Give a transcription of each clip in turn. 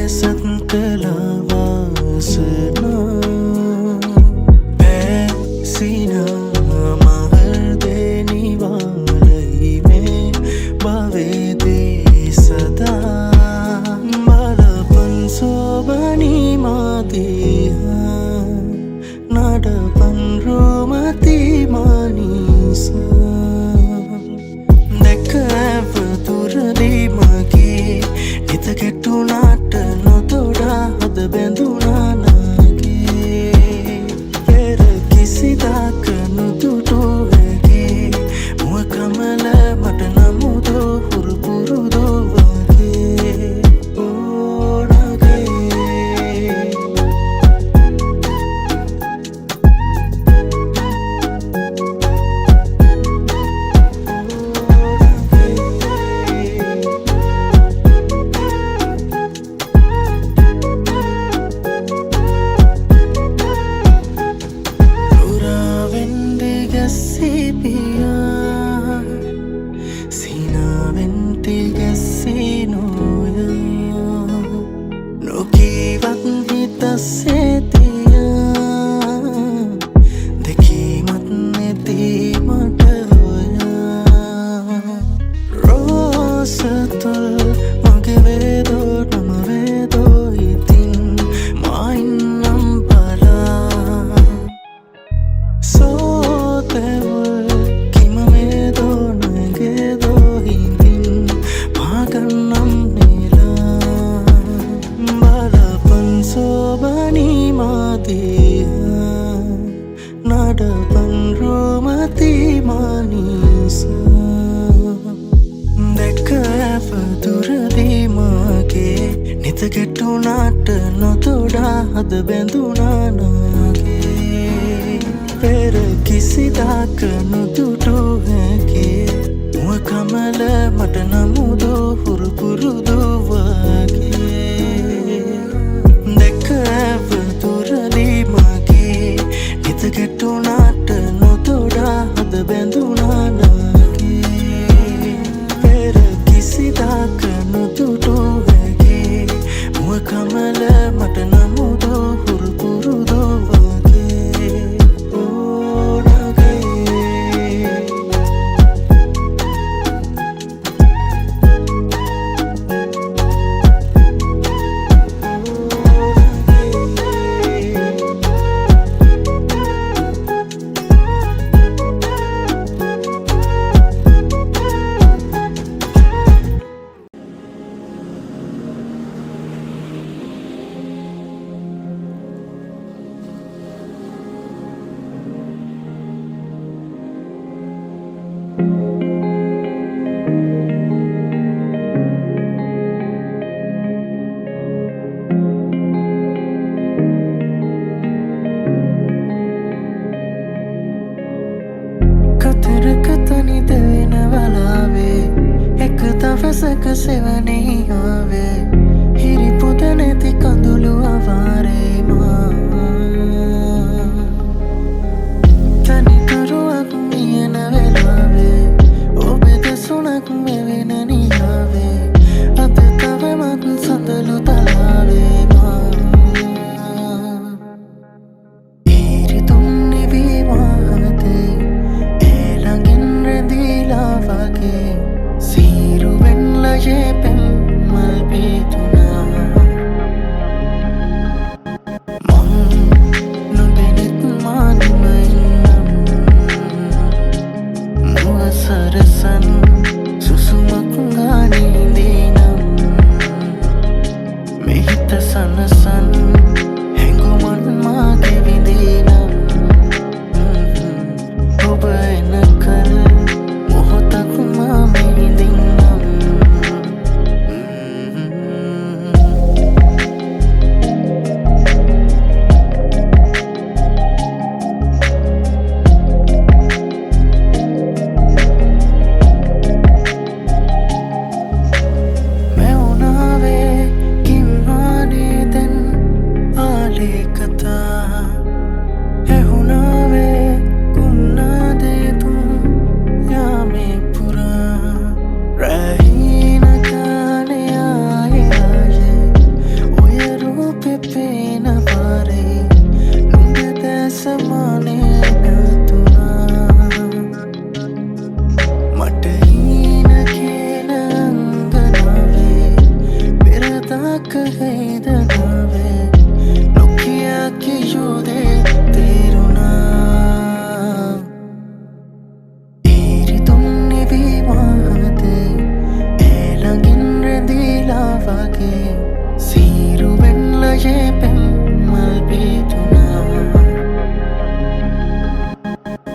සත්කලා වාසනා පැසිනා මහර්දේ නිවාලයි මේ භවේදී සදා බලපන් සෝබනී මාදිහා නඩපන් රෝමති මානිසා දැක ඇවතුරදී මගේ හිත කෙටුනාට නොතොඩා හද බැඳුනා නගේ පෙර කිසිදාක නොදුටු හැගේ මුව කමල මට නමුදෝ හුරු පුරුදෝ වගේ නඩපන් රෝමති මානිසා දැක ඇවතුරදී මගේ නිත කෙටුනාට නොතොඩා හද බැඳුනා නගේ පෙර කිසිදාක නොදුටු හැගේ මුව කමල මට නමුදෝ හුරු පුරුදෝ වගේ දැක ඇවතුරදී මගේ නිත කෙටුනාට නොතොඩා හද බැඳුනා නගේ පෙර කිසිදාක නොදුටු හැගේ මුව කමල මට නමුදෝ හුරු පුරුදෝ වගේ දවසක සෙවනේ ආවේ හිරිපොද නැති කඳුළු අවාරේ මා තනිකරුවක් මියන වෙලාවේ ඔබේ දෙසුණක් මෙවෙන නිලාවේ අද තවමත් සඳලු තලාවේ මා හිරිතුන් නිවී මාතේ ඒ ළඟින් රැඳීලා වගේ ये pen mal bituna mon no benet man mainam mua sarasan susumak ngani dinam mehita sanasan henguman mage vidinam oba enakal mohotak ma medinam කහේදනාවේ නොකියා කියුදේ තේරුණා ඒරිතුම් නිවීමාදේ ඒළඟින් රැඳීලා වගේ සීරුවෙන්ලයේ පෙම් මල් පීතුනා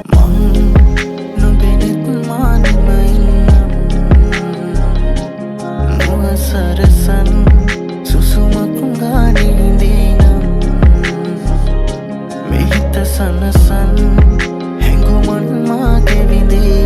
මං නොබෙනෙත් මානෙම ඉන්නම් මුව සරසන් සුසුමක් ගානින්දීනම් මෙහිත සනසන් හැඟුමන් මාගේ විඳී